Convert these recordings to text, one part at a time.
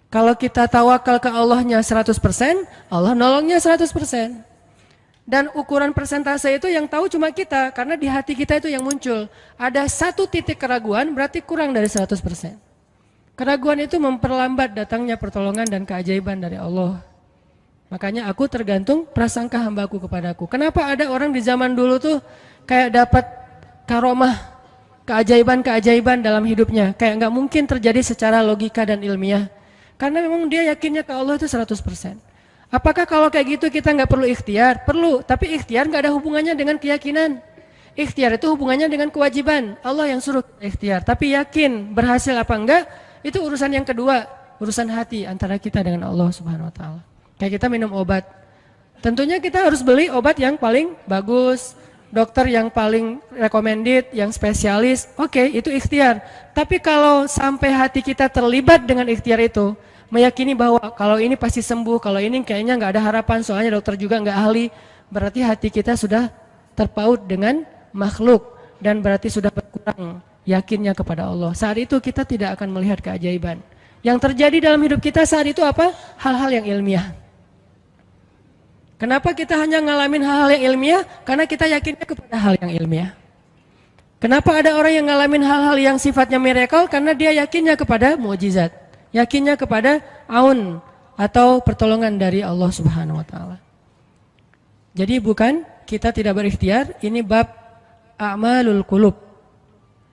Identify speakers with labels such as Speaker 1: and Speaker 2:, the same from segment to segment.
Speaker 1: Kalau kita tawakal ke Allahnya 100%, Allah nolongnya 100%. Dan ukuran persentase itu yang tahu cuma kita, karena di hati kita itu yang muncul. Ada satu titik keraguan, berarti kurang dari 100%. Keraguan itu memperlambat datangnya pertolongan dan keajaiban dari Allah. Makanya aku tergantung prasangka hambaku kepadaku. Kenapa ada orang di zaman dulu tuh kayak dapat karomah, keajaiban-keajaiban dalam hidupnya. Kayak nggak mungkin terjadi secara logika dan ilmiah. Karena memang dia yakinnya ke Allah itu 100%. Apakah kalau kayak gitu kita nggak perlu ikhtiar? Perlu, tapi ikhtiar nggak ada hubungannya dengan keyakinan. Ikhtiar itu hubungannya dengan kewajiban. Allah yang suruh ikhtiar, tapi yakin berhasil apa enggak, itu urusan yang kedua. Urusan hati antara kita dengan Allah Subhanahu Wa Taala. Kayak kita minum obat. Tentunya kita harus beli obat yang paling bagus, dokter yang paling recommended, yang spesialis. Oke, itu ikhtiar. Tapi kalau sampai hati kita terlibat dengan ikhtiar itu, meyakini bahwa kalau ini pasti sembuh, kalau ini kayaknya nggak ada harapan, soalnya dokter juga nggak ahli, berarti hati kita sudah terpaut dengan makhluk dan berarti sudah berkurang yakinnya kepada Allah. Saat itu kita tidak akan melihat keajaiban. Yang terjadi dalam hidup kita saat itu apa? Hal-hal yang ilmiah. Kenapa kita hanya ngalamin hal-hal yang ilmiah? Karena kita yakinnya kepada hal yang ilmiah. Kenapa ada orang yang ngalamin hal-hal yang sifatnya miracle? Karena dia yakinnya kepada mukjizat. Yakinnya kepada aun atau pertolongan dari Allah Subhanahu Wa Taala. Jadi bukan kita tidak berikhtiar, ini bab a'malul qulub,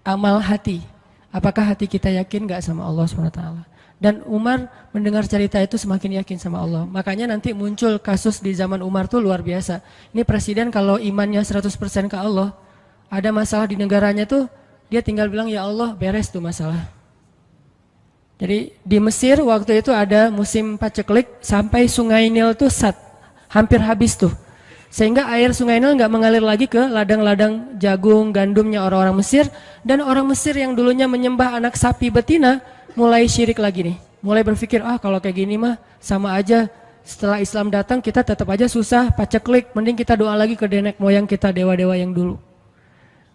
Speaker 1: amal hati. Apakah hati kita yakin nggak sama Allah Subhanahu Wa Taala? Dan Umar mendengar cerita itu semakin yakin sama Allah. Makanya nanti muncul kasus di zaman Umar tuh luar biasa. Ini presiden kalau imannya 100% ke Allah, ada masalah di negaranya tuh dia tinggal bilang ya Allah beres tuh masalah. Jadi di Mesir waktu itu ada musim paceklik sampai sungai Nil tuh hampir habis tuh. Sehingga air sungai Nil nggak mengalir lagi ke ladang-ladang jagung, gandumnya orang-orang Mesir. Dan orang Mesir yang dulunya menyembah anak sapi betina mulai syirik lagi nih. Mulai berpikir kalau kayak gini mah sama aja, setelah Islam datang kita tetap aja susah, paceklik, mending kita doa lagi ke nenek moyang kita, dewa-dewa yang dulu.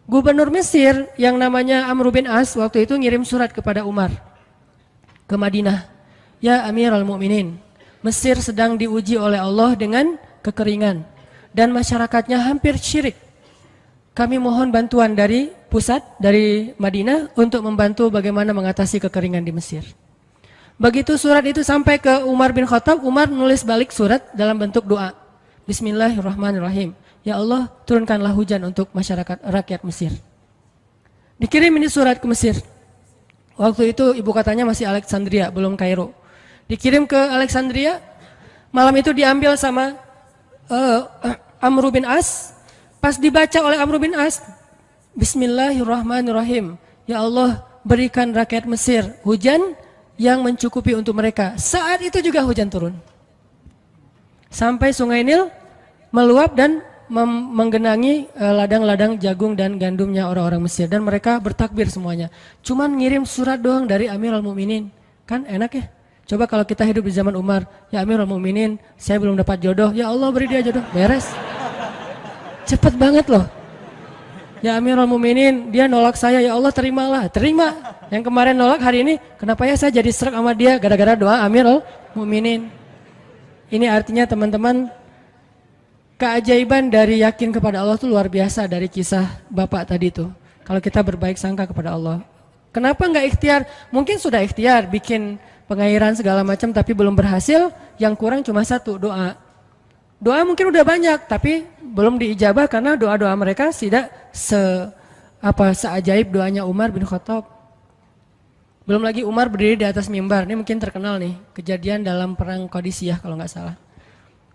Speaker 1: Gubernur Mesir yang namanya Amr bin As waktu itu ngirim surat kepada Umar ke Madinah. Ya Amirul Mukminin, Mesir sedang diuji oleh Allah dengan kekeringan dan masyarakatnya hampir syirik. Kami mohon bantuan dari pusat, dari Madinah untuk membantu bagaimana mengatasi kekeringan di Mesir. Begitu surat itu sampai ke Umar bin Khattab, Umar nulis balik surat dalam bentuk doa. Bismillahirrahmanirrahim. Ya Allah, turunkanlah hujan untuk masyarakat rakyat Mesir. Dikirim ini surat ke Mesir. Waktu itu ibu kotanya masih Alexandria, belum Kairo. Dikirim ke Alexandria, malam itu diambil sama Amr bin As. Pas dibaca oleh Amr bin As, Bismillahirrahmanirrahim. Ya Allah, berikan rakyat Mesir hujan yang mencukupi untuk mereka. Saat itu juga hujan turun. Sampai sungai Nil meluap dan menggenangi ladang-ladang jagung dan gandumnya orang-orang Mesir. Dan mereka bertakbir semuanya. Cuman ngirim surat doang dari Amirul Mukminin. Kan enak ya? Coba kalau kita hidup di zaman Umar. Ya Amirul Mukminin, saya belum dapat jodoh. Ya Allah beri dia jodoh. Beres. Cepet banget loh. Ya Amirul Mukminin, dia nolak saya. Ya Allah terimalah. Terima. Yang kemarin nolak hari ini, kenapa ya saya jadi serak sama dia? Gara-gara doa Amirul Mukminin. Ini artinya teman-teman, keajaiban dari yakin kepada Allah itu luar biasa dari kisah Bapak tadi tuh. Kalau kita berbaik sangka kepada Allah. Kenapa nggak ikhtiar? Mungkin sudah ikhtiar, bikin pengairan segala macam tapi belum berhasil. Yang kurang cuma satu, doa. Doa mungkin udah banyak tapi belum diijabah karena doa-doa mereka tidak seajaib doanya Umar bin Khattab. Belum lagi Umar berdiri di atas mimbar. Ini mungkin terkenal nih, kejadian dalam perang Qadisiyah kalau nggak salah.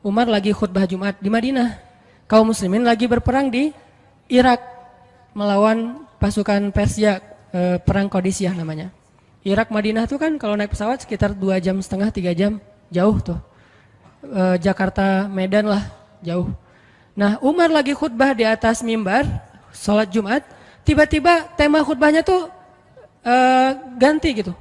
Speaker 1: Umar lagi khutbah Jumat di Madinah. Kaum muslimin lagi berperang di Irak melawan pasukan Persia, perang Qadisiyah namanya. Irak Madinah tuh kan kalau naik pesawat sekitar 2,5 jam, 3 jam, jauh tuh. Jakarta Medan lah, jauh. Nah, Umar lagi khutbah di atas mimbar, sholat Jumat, tiba-tiba tema khutbahnya tuh ganti gitu.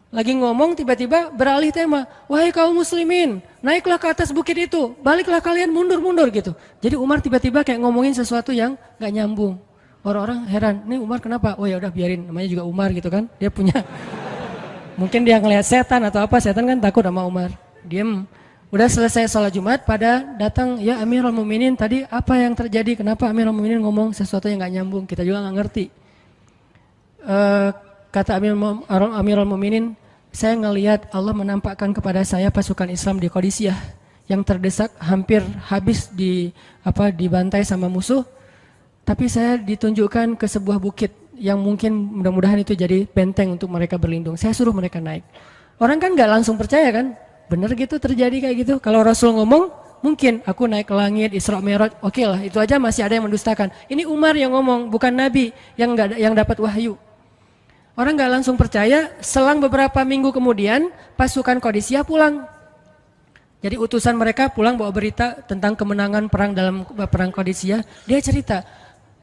Speaker 1: Lagi ngomong tiba-tiba beralih tema. Wahai kaum muslimin, naiklah ke atas bukit itu, baliklah kalian mundur-mundur gitu. Jadi Umar tiba-tiba kayak ngomongin sesuatu yang gak nyambung. Orang-orang heran, nih Umar kenapa? Oh ya udah biarin, namanya juga Umar gitu kan. Dia punya Mungkin dia ngelihat setan atau apa, setan kan takut sama Umar. Diem. Udah selesai sholat Jumat, pada datang, ya Amirul Mukminin, tadi apa yang terjadi? Kenapa Amirul Mukminin ngomong sesuatu yang nggak nyambung? Kita juga nggak ngerti. Kata Amirul Mukminin, saya ngelihat Allah menampakkan kepada saya pasukan Islam di Qadisiyah yang terdesak, hampir habis dibantai sama musuh. Tapi saya ditunjukkan ke sebuah bukit yang mungkin mudah-mudahan itu jadi benteng untuk mereka berlindung. Saya suruh mereka naik. Orang kan nggak langsung percaya kan? Bener gitu terjadi kayak gitu. Kalau Rasul ngomong, mungkin aku naik ke langit, Isra Mi'raj, oke lah, itu aja masih ada yang mendustakan. Ini Umar yang ngomong, bukan Nabi yang dapat wahyu. Orang nggak langsung percaya. Selang beberapa minggu kemudian, pasukan Qadisiyah pulang. Jadi utusan mereka pulang bawa berita tentang kemenangan perang dalam perang Qadisiyah. Dia cerita,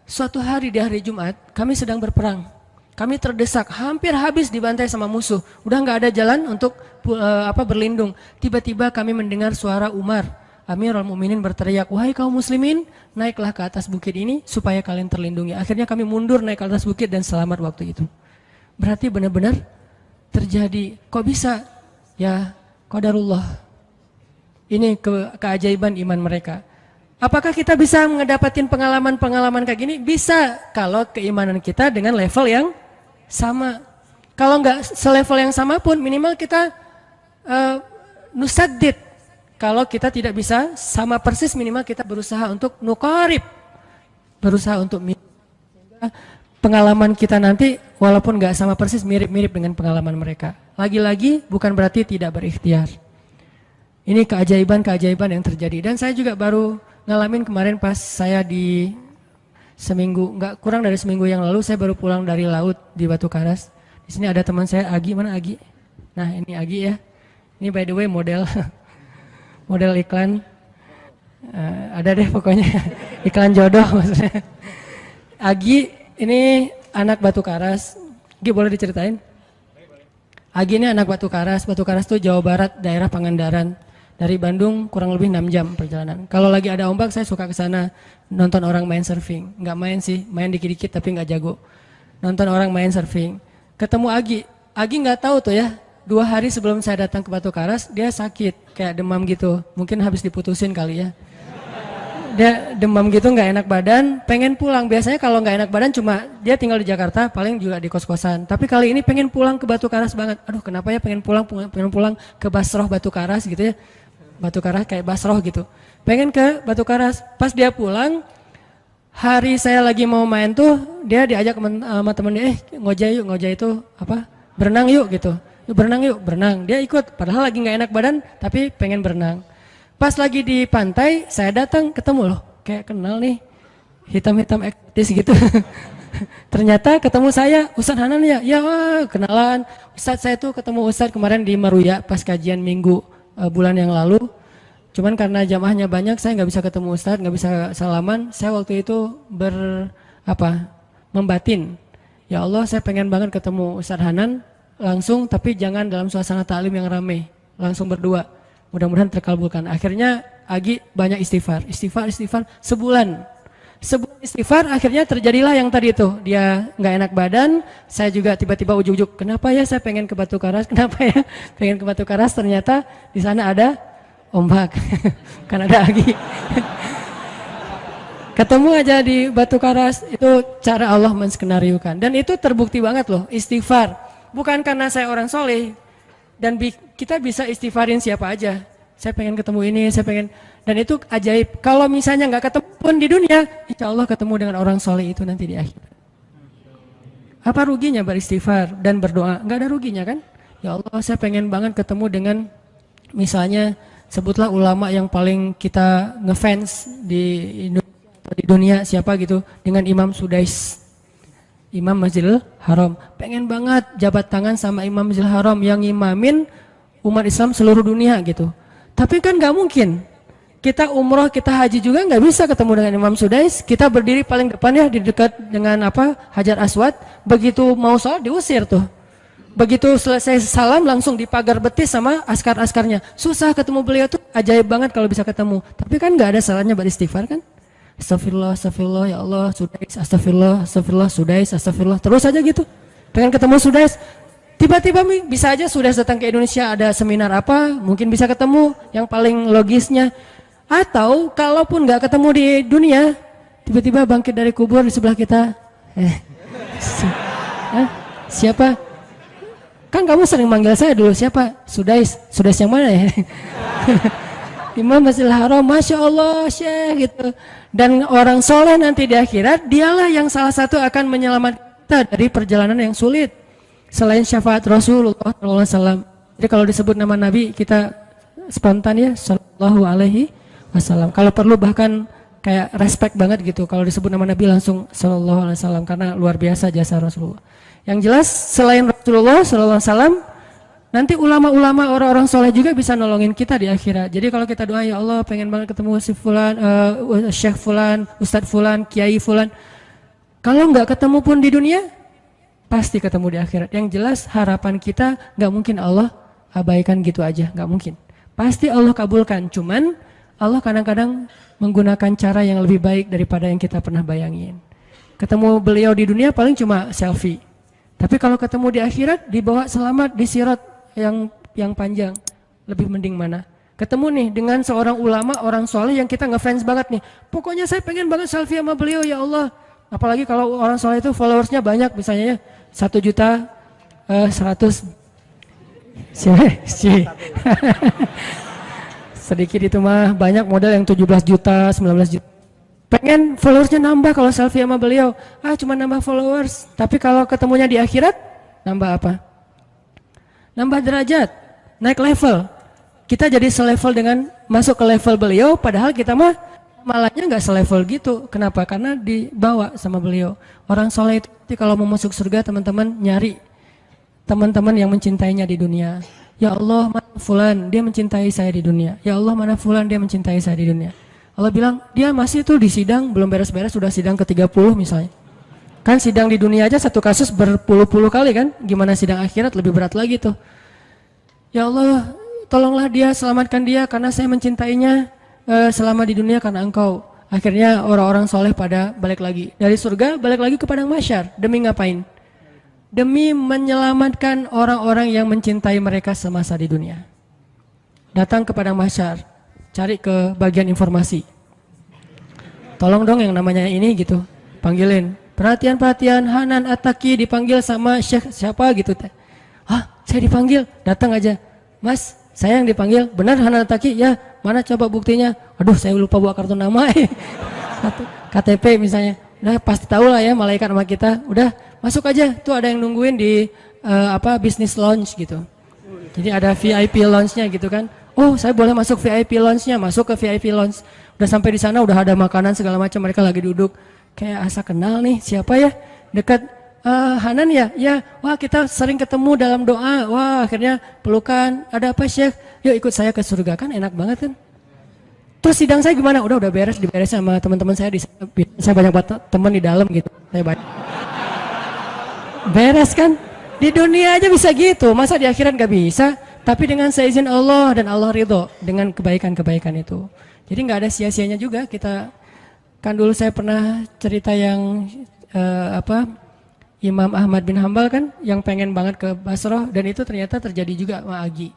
Speaker 1: suatu hari di hari Jumat, kami sedang berperang. Kami terdesak, hampir habis dibantai sama musuh. Udah nggak ada jalan untuk berlindung. Tiba-tiba kami mendengar suara Umar. Amirul Mukminin berteriak, wahai kaum muslimin, naiklah ke atas bukit ini supaya kalian terlindungi. Akhirnya kami mundur naik ke atas bukit dan selamat waktu itu. Berarti benar-benar terjadi. Kok bisa? Ya, qadarullah. Ini keajaiban iman mereka. Apakah kita bisa mendapatkan pengalaman-pengalaman kayak gini? Bisa, kalau keimanan kita dengan level yang sama. Kalau nggak selevel yang sama pun minimal kita nusaddid. Kalau kita tidak bisa sama persis, minimal kita berusaha untuk nuqarib, berusaha untuk pengalaman kita nanti walaupun nggak sama persis, mirip-mirip dengan pengalaman mereka. Lagi-lagi bukan berarti tidak berikhtiar. Ini keajaiban-keajaiban yang terjadi. Dan saya juga baru ngalamin kemarin pas saya di seminggu, nggak kurang dari seminggu yang lalu, saya baru pulang dari laut di Batu Karas. Di sini ada teman saya, Agi. Mana Agi? Nah, ini Agi ya. Ini by the way model model iklan. Ada deh pokoknya iklan jodoh maksudnya. Agi ini anak Batu Karas. Agi boleh diceritain? Agi ini anak Batu Karas. Batu Karas tuh Jawa Barat, daerah Pangandaran. Dari Bandung kurang lebih 6 jam perjalanan. Kalau lagi ada ombak saya suka ke sana nonton orang main surfing. Nggak main sih, main dikit-dikit tapi nggak jago. Nonton orang main surfing. Ketemu Agi. Agi nggak tahu tuh ya. 2 hari sebelum saya datang ke Batu Karas, dia sakit kayak demam gitu. Mungkin habis diputusin kali ya. Dia demam gitu, nggak enak badan, pengen pulang. Biasanya kalau nggak enak badan cuma dia tinggal di Jakarta, paling juga di kos-kosan. Tapi kali ini pengen pulang ke Batu Karas banget. Aduh, kenapa ya pengen pulang ke Basroh Batu Karas gitu ya. Batu Karas kayak Basroh gitu. Pengen ke Batu Karas. Pas dia pulang, hari saya lagi mau main tuh, dia diajak sama temennya, ngojek itu apa? Berenang yuk gitu. Berenang yuk, berenang. Dia ikut, padahal lagi nggak enak badan, tapi pengen berenang. Pas lagi di pantai, saya datang ketemu loh, kayak kenal nih, hitam-hitam ektis gitu. Ternyata ketemu saya, Ustadz Hanan ya, ya kenalan. Ustadz saya tuh ketemu Ustadz kemarin di Meruya pas kajian minggu bulan yang lalu. Cuman karena jamaahnya banyak, saya nggak bisa ketemu Ustadz, nggak bisa salaman. Saya waktu itu membatin. Ya Allah, saya pengen banget ketemu Ustadz Hanan langsung, tapi jangan dalam suasana ta'lim yang ramai, langsung berdua. Mudah-mudahan terkabulkan. Akhirnya Agi banyak istighfar sebulan istighfar, akhirnya terjadilah yang tadi itu. Dia nggak enak badan, saya juga tiba-tiba ujuk-ujuk, kenapa ya saya pengen ke Batu Karas, kenapa ya pengen ke Batu Karas, ternyata di sana ada ombak, kan ada Agi. Ketemu aja di Batu Karas, itu cara Allah menskenariokan. Dan itu terbukti banget loh, istighfar. Bukan karena saya orang soleh, dan kita bisa istighfarin siapa aja. Saya pengen ketemu ini, saya pengen, dan itu ajaib. Kalau misalnya nggak ketemu pun di dunia, insya Allah ketemu dengan orang soleh itu nanti di akhir. Apa ruginya beristighfar dan berdoa? Nggak ada ruginya kan? Ya Allah, saya pengen banget ketemu dengan, misalnya sebutlah ulama yang paling kita ngefans di dunia siapa gitu, dengan Imam Sudais, Imam Masjidil Haram. Pengen banget jabat tangan sama Imam Masjidil Haram yang ngimamin umat Islam seluruh dunia gitu. Tapi kan nggak mungkin. Kita umroh, kita haji juga nggak bisa ketemu dengan Imam Sudais. Kita berdiri paling depan ya, di dekat dengan Hajar Aswad. Begitu mau sholat diusir tuh. Begitu selesai salam langsung dipagar betis sama askar-askarnya. Susah ketemu beliau tuh, ajaib banget kalau bisa ketemu. Tapi kan nggak ada salahnya beristighfar kan? Astagfirullah, astagfirullah, ya Allah, Sudais, astagfirullah, astagfirullah, Sudais, astagfirullah. Terus aja gitu. Pengen ketemu Sudais. Tiba-tiba bisa aja sudah datang ke Indonesia, ada seminar apa, mungkin bisa ketemu yang paling logisnya. Atau kalaupun nggak ketemu di dunia, tiba-tiba bangkit dari kubur di sebelah kita. Siapa? Kan kamu sering manggil saya dulu, siapa? Sudais yang mana ya? Imam Masjidil Haram, Masya Allah Syekh gitu. Dan orang soleh nanti di akhirat, dialah yang salah satu akan menyelamatkan kita dari perjalanan yang sulit. Selain syafaat Rasulullah SAW. Jadi kalau disebut nama Nabi kita spontan ya, Sallallahu Alaihi Wasallam. Kalau perlu bahkan kayak respect banget gitu. Kalau disebut nama Nabi langsung Sallallahu Alaihi Wasallam karena luar biasa jasa Rasulullah. Yang jelas selain Rasulullah Sallallahu Alaihi Wasallam, nanti ulama-ulama orang-orang soleh juga bisa nolongin kita di akhirat. Jadi kalau kita doa ya Allah pengen banget ketemu si Fulan, Syekh Fulan, Ustadz Fulan, Kiai Fulan. Kalau nggak ketemu pun di dunia, pasti ketemu di akhirat. Yang jelas harapan kita nggak mungkin Allah abaikan gitu aja, nggak mungkin. Pasti Allah kabulkan. Cuman Allah kadang-kadang menggunakan cara yang lebih baik daripada yang kita pernah bayangin. Ketemu beliau di dunia paling cuma selfie. Tapi kalau ketemu di akhirat dibawa selamat di sirat yang panjang, lebih mending mana? Ketemu nih dengan seorang ulama, orang soleh yang kita ngefans banget nih. Pokoknya saya pengen banget selfie sama beliau ya Allah. Apalagi kalau orang soleh itu followersnya banyak misalnya ya. 1.100.000 sedikit itu mah, banyak model yang 17 juta 19 juta. Pengen followersnya nambah kalau selfie sama beliau, cuma nambah followers. Tapi kalau ketemunya di akhirat, nambah apa? Nambah derajat, naik level. Kita jadi selevel dengan masuk ke level beliau, padahal kita mah malahnya nggak selevel gitu. Kenapa? Karena dibawa sama beliau. Orang soleh itu kalau mau masuk surga, teman-teman nyari teman-teman yang mencintainya di dunia. Ya Allah, mana Fulan, dia mencintai saya di dunia. Ya Allah, mana Fulan, dia mencintai saya di dunia. Allah bilang, dia masih tuh di sidang, belum beres-beres, sudah sidang ke-30 misalnya. Kan sidang di dunia aja satu kasus berpuluh-puluh kali kan, gimana sidang akhirat lebih berat lagi tuh. Ya Allah, tolonglah dia, selamatkan dia karena saya mencintainya selama di dunia karena Engkau. Akhirnya orang-orang soleh pada balik lagi dari surga, balik lagi ke padang mahsyar. Demi ngapain? Demi menyelamatkan orang-orang yang mencintai mereka semasa di dunia. Datang ke padang mahsyar, cari ke bagian informasi. Tolong dong yang namanya ini gitu, panggilin. Perhatian-perhatian, Hanan At-Taki dipanggil sama Syekh siapa gitu. Saya dipanggil, datang aja. Mas, saya yang dipanggil, benar Hanan At-Taki? Ya, mana coba buktinya? Aduh, saya lupa bawa kartu nama. KTP misalnya. Udah pasti tahu lah ya malaikat sama kita. Udah masuk aja. Tuh ada yang nungguin di business lounge gitu. Jadi ada VIP lounge-nya gitu kan. Oh, saya boleh masuk VIP lounge-nya. Masuk ke VIP lounge. Udah sampai di sana udah ada makanan segala macam, mereka lagi duduk. Kayak asa kenal nih, siapa ya? Dekat Hanan ya? Ya, wah kita sering ketemu dalam doa. Wah, akhirnya pelukan. Ada apa Syekh? Yuk ikut saya ke surga, kan enak banget kan? Terus sidang saya gimana? Udah beres, diberes sama teman-teman saya di sana. Saya banyak teman di dalam gitu. Saya banyak. Beres kan? Di dunia aja bisa gitu, masa di akhirat gak bisa? Tapi dengan seizin Allah dan Allah ridho dengan kebaikan-kebaikan itu. Jadi nggak ada sia-sianya juga kita. Kan dulu saya pernah cerita yang Imam Ahmad bin Hambal kan yang pengen banget ke Basrah, dan itu ternyata terjadi juga sama Agi.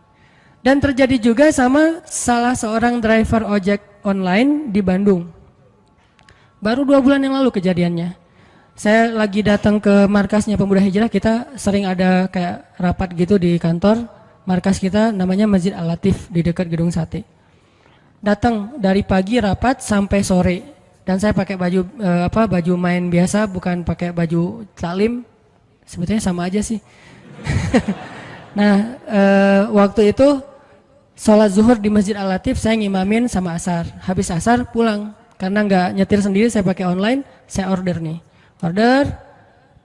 Speaker 1: Dan terjadi juga sama salah seorang driver ojek online di Bandung. Baru 2 bulan yang lalu kejadiannya. Saya lagi datang ke markasnya Pemuda Hijrah, kita sering ada kayak rapat gitu di kantor. Markas kita namanya Masjid Al-Latif di dekat Gedung Sate. Datang dari pagi rapat sampai sore. Dan saya pakai baju main biasa, bukan pakai baju taklim. Sebetulnya sama aja sih. Nah, waktu itu sholat zuhur di Masjid Al-Latif, saya ngimamin sama asar. Habis asar pulang, karena nggak nyetir sendiri, saya pakai online, saya order nih. Order,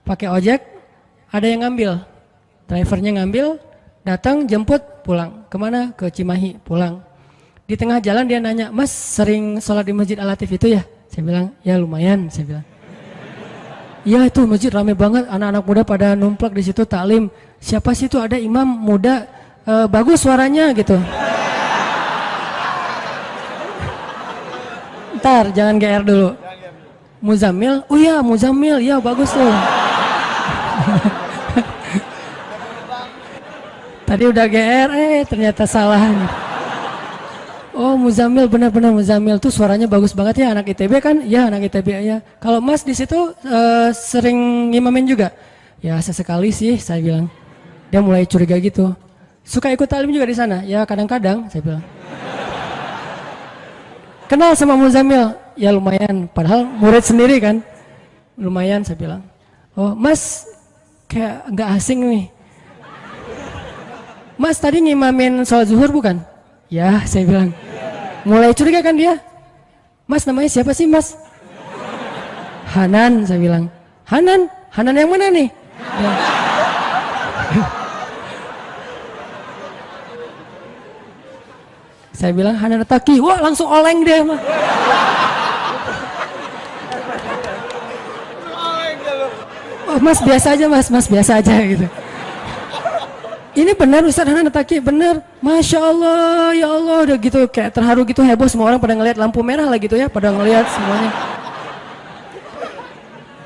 Speaker 1: pakai ojek, ada yang ngambil. Drivernya ngambil, datang jemput, pulang. Kemana? Ke Cimahi, pulang. Di tengah jalan dia nanya, Mas sering sholat di Masjid Al-Latif itu ya? Saya bilang, ya lumayan, saya bilang. Iya itu masjid rame banget, anak-anak muda pada numplak di situ taklim. Siapa sih itu, ada imam muda, bagus suaranya gitu. Ntar jangan GR dulu. Muzammil, oh iya Muzammil, ya bagus tuh. Tadi udah GR, ternyata salah. Oh Muzamil, benar-benar Muzamil tuh suaranya bagus banget ya, anak ITB kan? Ya anak ITB ya. Kalau Mas di situ sering ngimamin juga? Ya sesekali sih saya bilang. Dia mulai curiga gitu. Suka ikut talim juga di sana? Ya kadang-kadang saya bilang. Kenal sama Muzamil? Ya lumayan, padahal murid sendiri kan. Lumayan saya bilang. Oh Mas kayak nggak asing nih. Mas tadi ngimamin sholat zuhur bukan? Ya saya bilang. Mulai curiga kan dia. Mas namanya siapa sih Mas? Hanan saya bilang. Hanan? Hanan yang mana nih? Ya. Saya bilang Hanan Taki. Wah langsung oleng dia mah. Oh, Mas biasa aja Mas biasa aja gitu. Ini benar Ustaz Hanan Taki, benar. Masya Allah, ya Allah, udah gitu kayak terharu gitu, heboh, semua orang pada ngelihat lampu merah lah gitu ya, pada ngelihat semuanya.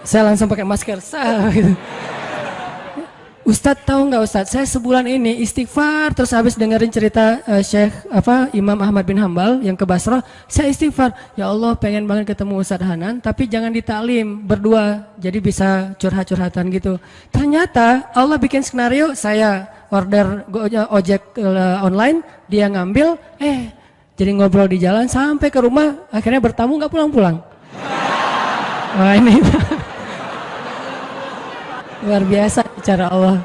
Speaker 1: Saya langsung pakai masker, gitu. Ustadz tahu nggak Ustadz, saya sebulan ini istighfar terus habis dengerin cerita Imam Ahmad bin Hambal yang ke Basrah, saya istighfar, ya Allah pengen banget ketemu Ustadz Hanan, tapi jangan ditaklim berdua, jadi bisa curhat-curhatan gitu. Ternyata Allah bikin skenario, saya order ojek online, dia ngambil, jadi ngobrol di jalan sampai ke rumah, akhirnya bertamu nggak pulang-pulang. Wah ini luar biasa cara Allah.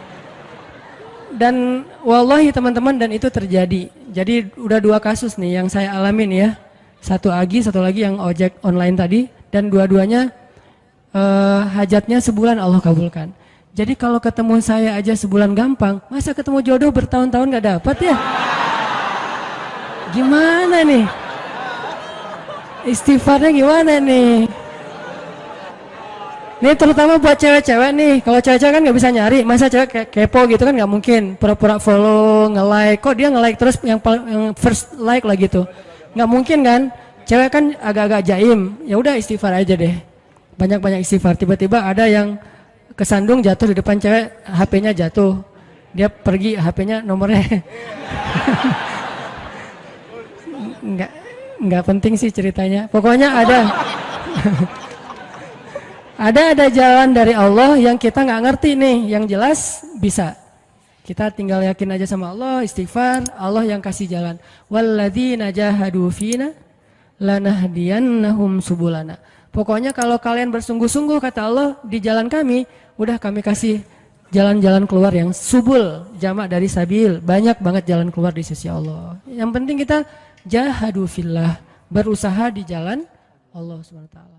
Speaker 1: Dan wallahi teman-teman, dan itu terjadi. Jadi udah 2 kasus nih yang saya alamin ya. Satu lagi yang ojek online tadi, dan dua-duanya hajatnya sebulan Allah kabulkan. Jadi kalau ketemu saya aja sebulan gampang, masa ketemu jodoh bertahun-tahun gak dapat ya? Gimana nih? Istighfarnya gimana nih? Ini terutama buat cewek-cewek nih. Kalau cewek-cewek kan nggak bisa nyari, masa cewek kayak kepo gitu kan nggak mungkin. Pura-pura follow, nge-like. Kok dia nge-like terus yang first like lah gitu? Nggak mungkin kan? Cewek kan agak-agak jaim. Ya udah istighfar aja deh. Banyak-banyak istighfar. Tiba-tiba ada yang kesandung jatuh di depan cewek, HP-nya jatuh. Dia pergi, HP-nya nomornya. Nggak penting sih ceritanya. Pokoknya ada. Ada jalan dari Allah yang kita nggak ngerti nih, yang jelas bisa. Kita tinggal yakin aja sama Allah, istighfar, Allah yang kasih jalan. Walladzina jahadu fina lanahdiyannahum subulana. Pokoknya kalau kalian bersungguh-sungguh kata Allah di jalan kami, udah kami kasih jalan-jalan keluar yang subul, jamak dari sabil, banyak banget jalan keluar di sisi Allah. Yang penting kita jahadu fillah, berusaha di jalan Allah Subhanahu wa taala.